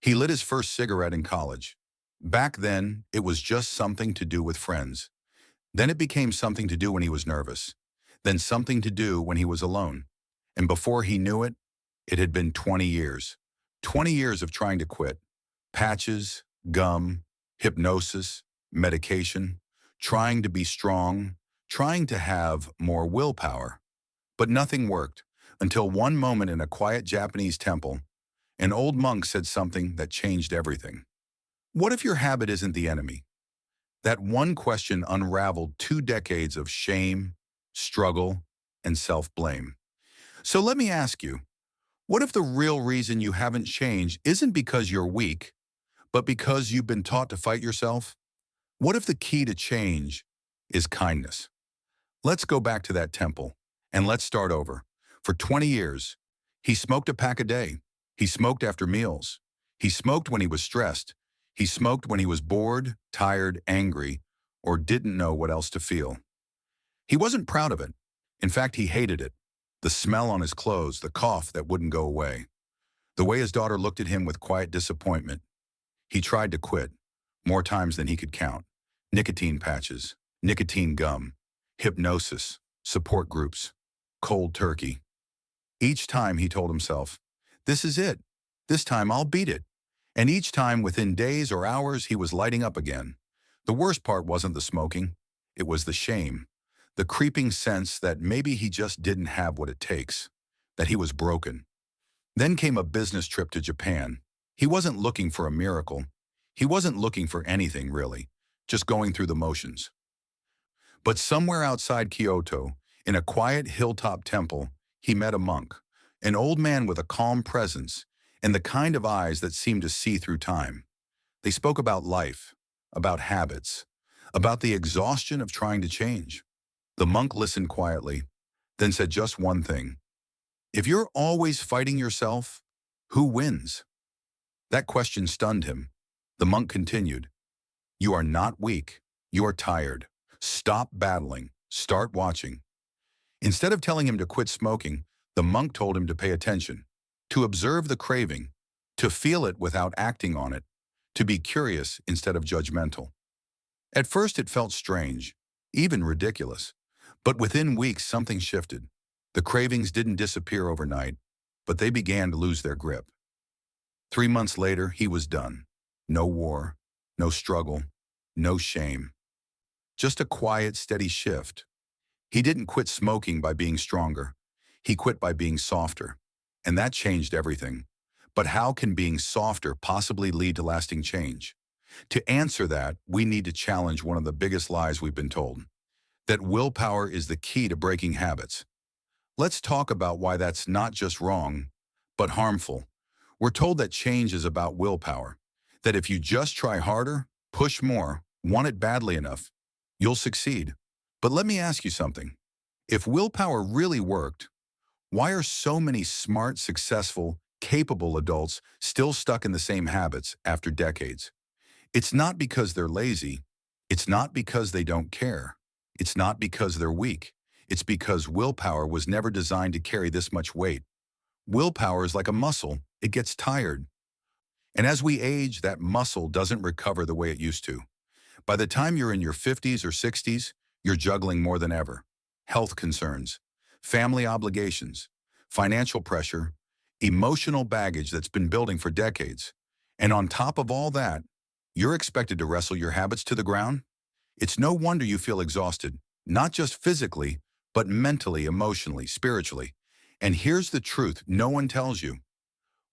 He lit his first cigarette in college. Back then, it was just something to do with friends. Then it became something to do when he was nervous. Then something to do when he was alone. And before he knew it, it had been 20 years. 20 years of trying to quit. Patches, gum, hypnosis, medication, trying to be strong, trying to have more willpower. But nothing worked until one moment in a quiet Japanese temple, an old monk said something that changed everything. What if your habit isn't the enemy? That one question unraveled 2 decades of shame, struggle, and self-blame. So let me ask you, what if the real reason you haven't changed isn't because you're weak, but because you've been taught to fight yourself? What if the key to change is kindness? Let's go back to that temple, and let's start over. For 20 years, he smoked a pack a day. He smoked after meals. He smoked when he was stressed. He smoked when he was bored, tired, angry, or didn't know what else to feel. He wasn't proud of it. In fact, he hated it. The smell on his clothes, the cough that wouldn't go away. The way his daughter looked at him with quiet disappointment. He tried to quit, more times than he could count. Nicotine patches, nicotine gum, hypnosis, support groups, cold turkey. Each time he told himself, this is it. This time I'll beat it. And each time, within days or hours, he was lighting up again. The worst part wasn't the smoking. It was the shame. The creeping sense that maybe he just didn't have what it takes. That he was broken. Then came a business trip to Japan. He wasn't looking for a miracle. He wasn't looking for anything, really. Just going through the motions. But somewhere outside Kyoto, in a quiet hilltop temple, he met a monk. An old man with a calm presence and the kind of eyes that seemed to see through time. They spoke about life, about habits, about the exhaustion of trying to change. The monk listened quietly, then said just one thing. If you're always fighting yourself, who wins? That question stunned him. The monk continued. You are not weak. You are tired. Stop battling. Start watching. Instead of telling him to quit smoking, the monk told him to pay attention, to observe the craving, to feel it without acting on it, to be curious instead of judgmental. At first it felt strange, even ridiculous, but within weeks something shifted. The cravings didn't disappear overnight, but they began to lose their grip. 3 months later, he was done. No war, no struggle, no shame. Just a quiet, steady shift. He didn't quit smoking by being stronger. He quit by being softer. And that changed everything. But how can being softer possibly lead to lasting change? To answer that, we need to challenge one of the biggest lies we've been told. That willpower is the key to breaking habits. Let's talk about why that's not just wrong, but harmful. We're told that change is about willpower. That if you just try harder, push more, want it badly enough, you'll succeed. But let me ask you something. If willpower really worked, why are so many smart, successful, capable adults still stuck in the same habits after decades? It's not because they're lazy. It's not because they don't care. It's not because they're weak. It's because willpower was never designed to carry this much weight. Willpower is like a muscle. It gets tired. And as we age, that muscle doesn't recover the way it used to. By the time you're in your 50s or 60s, you're juggling more than ever. Health concerns, family obligations, financial pressure, emotional baggage that's been building for decades. And on top of all that, you're expected to wrestle your habits to the ground? It's no wonder you feel exhausted, not just physically, but mentally, emotionally, spiritually. And here's the truth no one tells you.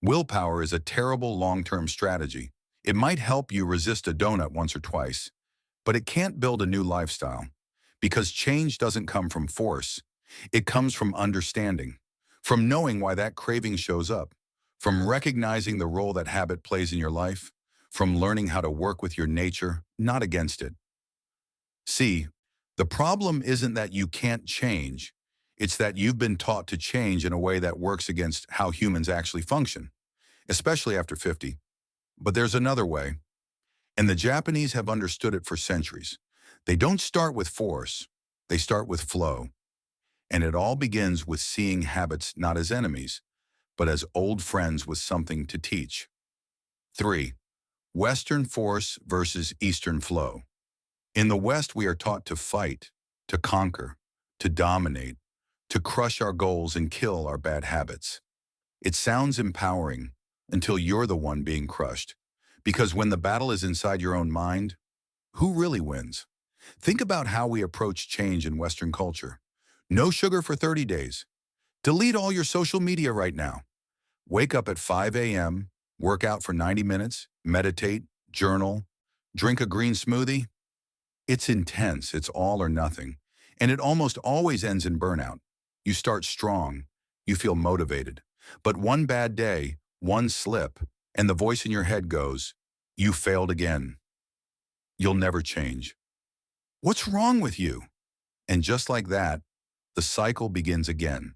Willpower is a terrible long-term strategy. It might help you resist a donut once or twice, but it can't build a new lifestyle. Because change doesn't come from force. It comes from understanding, from knowing why that craving shows up, from recognizing the role that habit plays in your life, from learning how to work with your nature, not against it. See, the problem isn't that you can't change. It's that you've been taught to change in a way that works against how humans actually function, especially after 50. But there's another way, and the Japanese have understood it for centuries. They don't start with force, they start with flow. And it all begins with seeing habits not as enemies, but as old friends with something to teach. 3. Western force versus Eastern flow. In the West, we are taught to fight, to conquer, to dominate, to crush our goals and kill our bad habits. It sounds empowering until you're the one being crushed. Because when the battle is inside your own mind, who really wins? Think about how we approach change in Western culture. No sugar for 30 days. Delete all your social media right now. Wake up at 5 a.m., work out for 90 minutes, meditate, journal, drink a green smoothie. It's intense, it's all or nothing. And it almost always ends in burnout. You start strong, you feel motivated. But one bad day, one slip, and the voice in your head goes, "You failed again. You'll never change. What's wrong with you?" And just like that, the cycle begins again.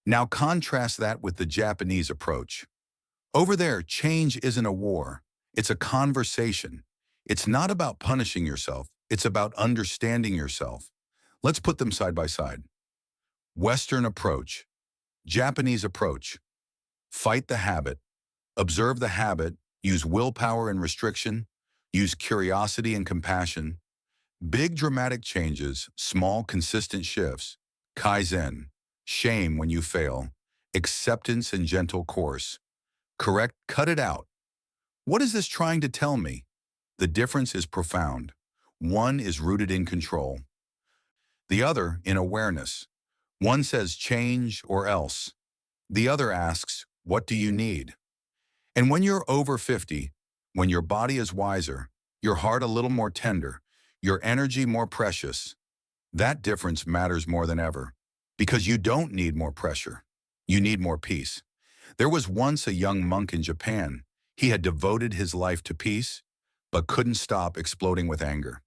Now contrast that with the Japanese approach. Over there, change isn't a war. It's a conversation. It's not about punishing yourself. It's about understanding yourself. Let's put them side by side. Western approach. Japanese approach. Fight the habit. Observe the habit. Use willpower and restriction. Use curiosity and compassion. Big dramatic changes, small consistent shifts. Kaizen. Shame when you fail. Acceptance and gentle course. Correct, cut it out. What is this trying to tell me? The difference is profound. One is rooted in control. The other in awareness. One says change or else. The other asks, what do you need? And when you're over 50, when your body is wiser, your heart a little more tender, your energy more precious, that difference matters more than ever. Because you don't need more pressure. You need more peace. There was once a young monk in Japan. He had devoted his life to peace, but couldn't stop exploding with anger.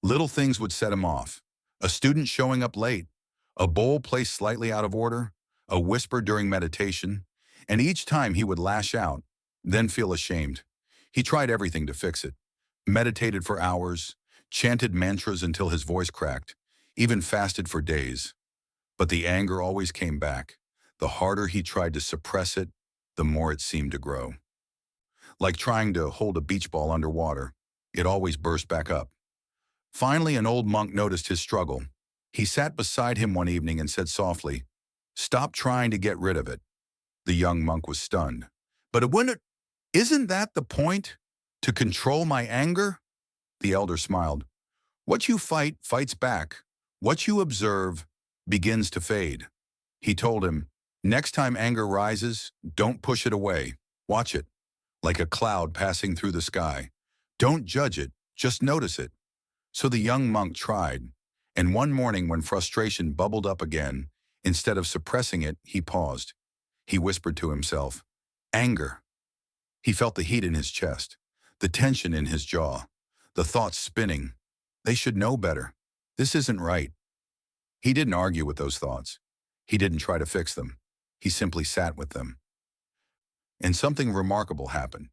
Little things would set him off. A student showing up late, a bowl placed slightly out of order, a whisper during meditation, and each time he would lash out, then feel ashamed. He tried everything to fix it. Meditated for hours, chanted mantras until his voice cracked, even fasted for days. But the anger always came back. The harder he tried to suppress it, the more it seemed to grow. Like trying to hold a beach ball underwater, it always burst back up. Finally, an old monk noticed his struggle. He sat beside him one evening and said softly, "Stop trying to get rid of it." The young monk was stunned. "But isn't that the point? To control my anger?" The elder smiled. "What you fight fights back. What you observe begins to fade." He told him, "Next time anger rises, don't push it away. Watch it, like a cloud passing through the sky. Don't judge it, just notice it." So the young monk tried, and one morning when frustration bubbled up again, instead of suppressing it, he paused. He whispered to himself, "Anger." He felt the heat in his chest, the tension in his jaw, the thoughts spinning. They should know better. This isn't right. He didn't argue with those thoughts. He didn't try to fix them. He simply sat with them. And something remarkable happened.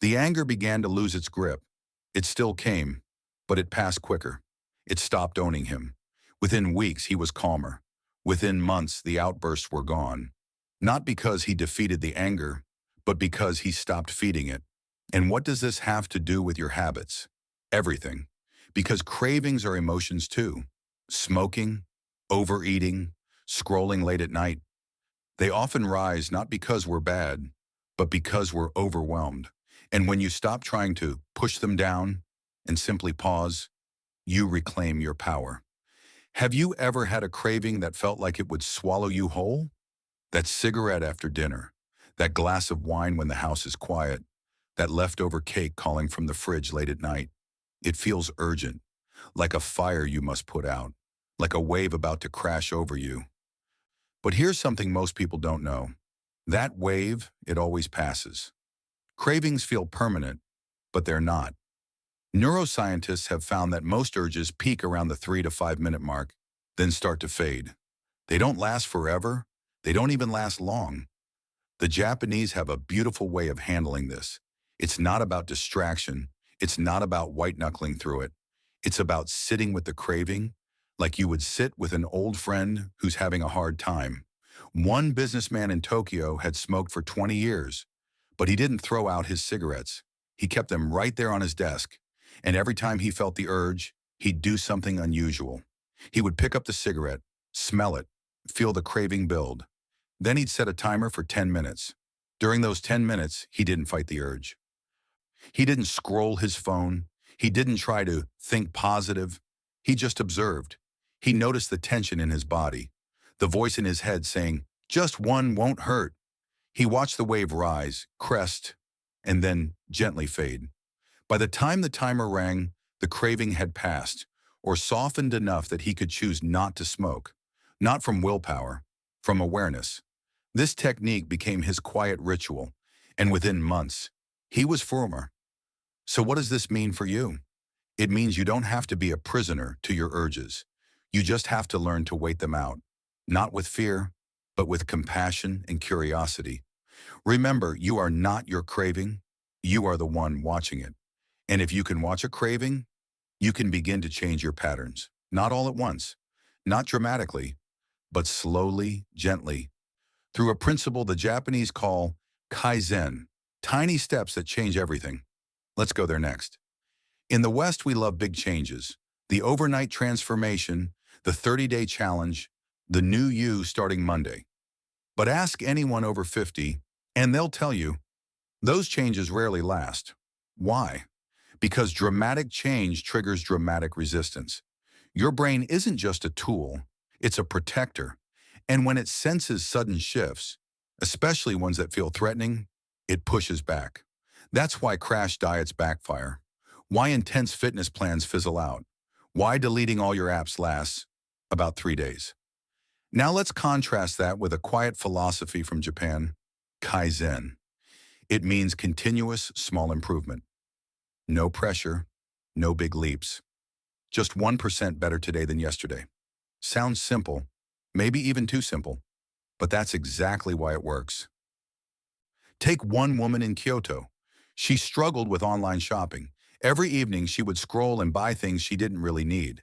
The anger began to lose its grip. It still came, but it passed quicker. It stopped owning him. Within weeks, he was calmer. Within months, the outbursts were gone. Not because he defeated the anger, but because he stopped feeding it. And what does this have to do with your habits? Everything. Because cravings are emotions too. Smoking, overeating, scrolling late at night. They often rise not because we're bad, but because we're overwhelmed. And when you stop trying to push them down and simply pause, you reclaim your power. Have you ever had a craving that felt like it would swallow you whole? That cigarette after dinner, that glass of wine when the house is quiet, that leftover cake calling from the fridge late at night. It feels urgent, like a fire you must put out, like a wave about to crash over you. But here's something most people don't know. That wave, it always passes. Cravings feel permanent, but they're not. Neuroscientists have found that most urges peak around the 3 to 5 minute mark, then start to fade. They don't last forever. They don't even last long. The Japanese have a beautiful way of handling this. It's not about distraction. It's not about white-knuckling through it. It's about sitting with the craving, like you would sit with an old friend who's having a hard time. One businessman in Tokyo had smoked for 20 years, But he didn't throw out his cigarettes. He kept them right there on his desk. And every time he felt the urge, he'd do something unusual. He would pick up the cigarette, smell it, feel the craving build. Then he'd set a timer for 10 minutes. During those 10 minutes, he didn't fight the urge. He didn't scroll his phone. He didn't try to think positive. He just observed. He noticed the tension in his body, the voice in his head saying, "Just one won't hurt." He watched the wave rise, crest, and then gently fade. By the time the timer rang, the craving had passed, or softened enough that he could choose not to smoke. Not from willpower, from awareness. This technique became his quiet ritual, and within months, he was firmer. So what does this mean for you? It means you don't have to be a prisoner to your urges. You just have to learn to wait them out, not with fear, but with compassion and curiosity. Remember, you are not your craving. You are the one watching it. And if you can watch a craving, you can begin to change your patterns. Not all at once, not dramatically, but slowly, gently, through a principle the Japanese call Kaizen, tiny steps that change everything. Let's go there next. In the West, we love big changes. The overnight transformation, the 30-day challenge, the new you starting Monday. But ask anyone over 50, and they'll tell you, those changes rarely last. Why? Because dramatic change triggers dramatic resistance. Your brain isn't just a tool, it's a protector. And when it senses sudden shifts, especially ones that feel threatening, it pushes back. That's why crash diets backfire. Why intense fitness plans fizzle out. Why deleting all your apps lasts about 3 days. Now let's contrast that with a quiet philosophy from Japan, Kaizen. It means continuous small improvement. No pressure, no big leaps. Just 1% better today than yesterday. Sounds simple, maybe even too simple, but that's exactly why it works. Take one woman in Kyoto. She struggled with online shopping. Every evening she would scroll and buy things she didn't really need.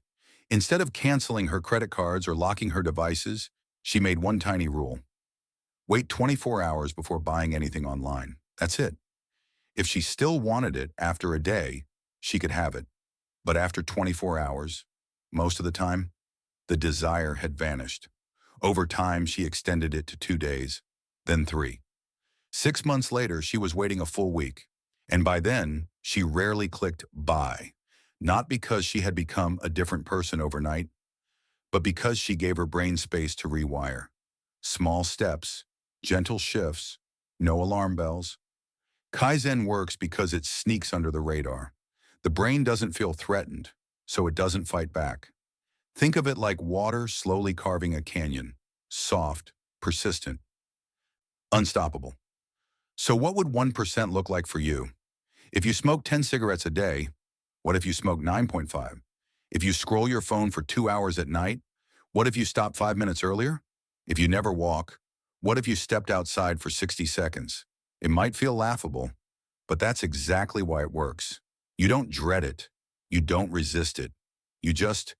Instead of canceling her credit cards or locking her devices, she made one tiny rule. Wait 24 hours before buying anything online. That's it. If she still wanted it after a day, she could have it. But after 24 hours, most of the time, the desire had vanished. Over time, she extended it to 2 days, then 3. 6 months later, she was waiting a full week. And by then, she rarely clicked buy. Not because she had become a different person overnight, but because she gave her brain space to rewire. Small steps, gentle shifts, no alarm bells. Kaizen works because it sneaks under the radar. The brain doesn't feel threatened, so it doesn't fight back. Think of it like water slowly carving a canyon. Soft, persistent, unstoppable. So what would 1% look like for you? If you smoke 10 cigarettes a day, what if you smoke 9.5? If you scroll your phone for 2 hours at night, what if you stop 5 minutes earlier? If you never walk, what if you stepped outside for 60 seconds? It might feel laughable, but that's exactly why it works. You don't dread it. You don't resist it. You just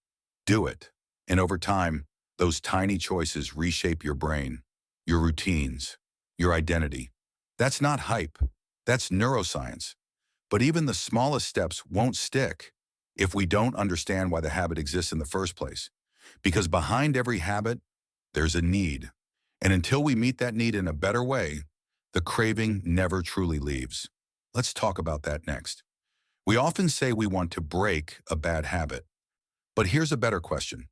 do it. And over time, those tiny choices reshape your brain, your routines, your identity. That's not hype. That's neuroscience. But even the smallest steps won't stick if we don't understand why the habit exists in the first place. Because behind every habit, there's a need. And until we meet that need in a better way, the craving never truly leaves. Let's talk about that next. We often say we want to break a bad habit. But here's a better question.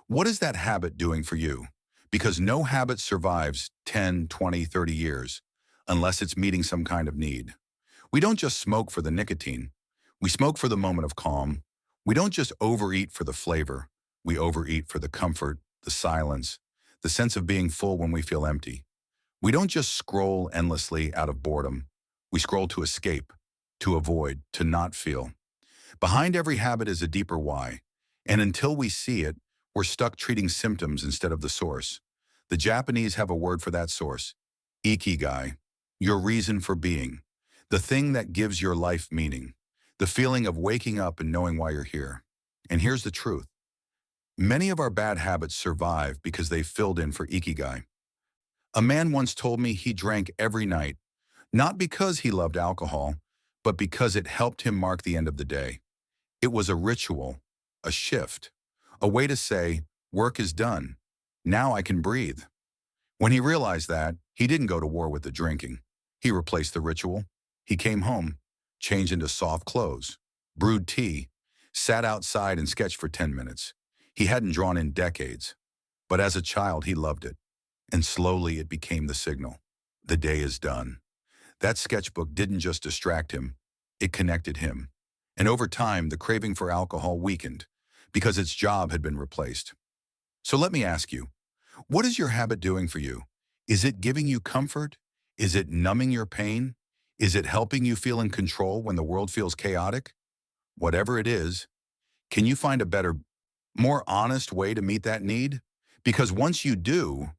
What is that habit doing for you? Because no habit survives 10, 20, 30 years unless it's meeting some kind of need. We don't just smoke for the nicotine. We smoke for the moment of calm. We don't just overeat for the flavor. We overeat for the comfort, the silence, the sense of being full when we feel empty. We don't just scroll endlessly out of boredom. We scroll to escape, to avoid, to not feel. Behind every habit is a deeper why. And until we see it, we're stuck treating symptoms instead of the source. The Japanese have a word for that source. Ikigai, your reason for being. The thing that gives your life meaning. The feeling of waking up and knowing why you're here. And here's the truth. Many of our bad habits survive because they filled in for Ikigai. A man once told me he drank every night, Not because he loved alcohol, but because it helped him mark the end of the day. It was a ritual, a shift, a way to say, work is done. Now I can breathe. When he realized that, he didn't go to war with the drinking. He replaced the ritual. He came home, changed into soft clothes, brewed tea, sat outside and sketched for 10 minutes. He hadn't drawn in decades, but as a child he loved it. And slowly it became the signal. The day is done. That sketchbook didn't just distract him, it connected him. And over time, the craving for alcohol weakened because its job had been replaced. So let me ask you, what is your habit doing for you? Is it giving you comfort? Is it numbing your pain? Is it helping you feel in control when the world feels chaotic? Whatever it is, can you find a better, more honest way to meet that need? Because once you do,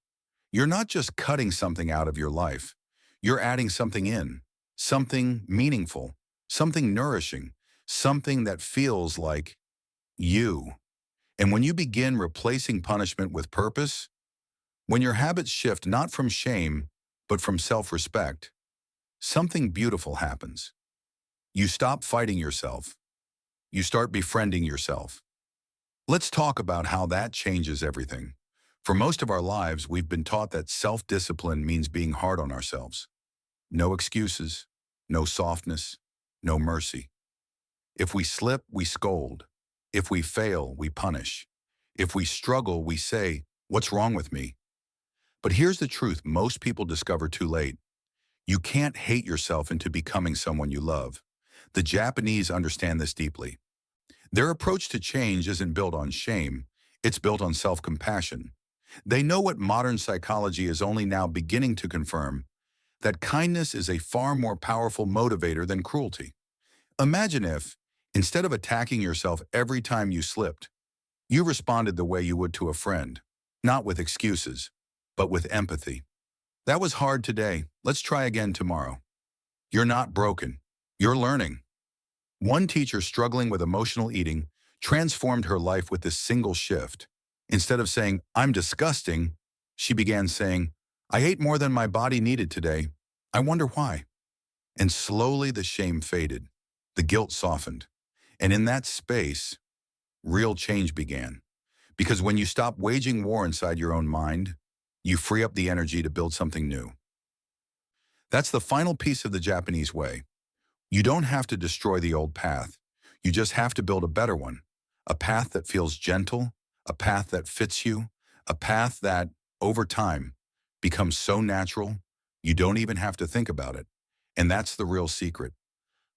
you're not just cutting something out of your life. You're adding something in, something meaningful, something nourishing, something that feels like you. And when you begin replacing punishment with purpose, when your habits shift not from shame, but from self-respect, something beautiful happens. You stop fighting yourself. You start befriending yourself. Let's talk about how that changes everything. For most of our lives, we've been taught that self-discipline means being hard on ourselves. No excuses, no softness, no mercy. If we slip, we scold. If we fail, we punish. If we struggle, we say, "What's wrong with me?" But here's the truth most people discover too late. You can't hate yourself into becoming someone you love. The Japanese understand this deeply. Their approach to change isn't built on shame, it's built on self-compassion. They know what modern psychology is only now beginning to confirm, that kindness is a far more powerful motivator than cruelty. Imagine if, instead of attacking yourself every time you slipped, you responded the way you would to a friend, not with excuses, but with empathy. That was hard today. Let's try again tomorrow. You're not broken. You're learning. One teacher struggling with emotional eating transformed her life with this single shift. Instead of saying, "I'm disgusting," she began saying, "I ate more than my body needed today. I wonder why." And slowly the shame faded. The guilt softened. And in that space, real change began. Because when you stop waging war inside your own mind, you free up the energy to build something new. That's the final piece of the Japanese way. You don't have to destroy the old path. You just have to build a better one. A path that feels gentle, a path that fits you, a path that, over time, becomes so natural, you don't even have to think about it. And that's the real secret.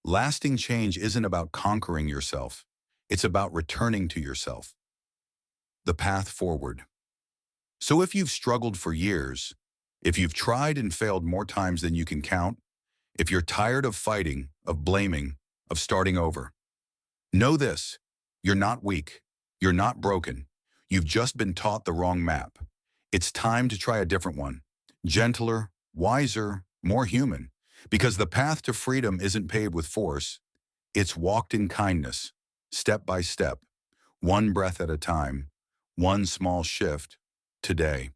Lasting change isn't about conquering yourself. It's about returning to yourself. The path forward. So if you've struggled for years, if you've tried and failed more times than you can count, if you're tired of fighting, of blaming, of starting over, know this: you're not weak. You're not broken. You've just been taught the wrong map. It's time to try a different one. Gentler, wiser, more human. Because the path to freedom isn't paved with force. It's walked in kindness, step by step, one breath at a time, one small shift, today.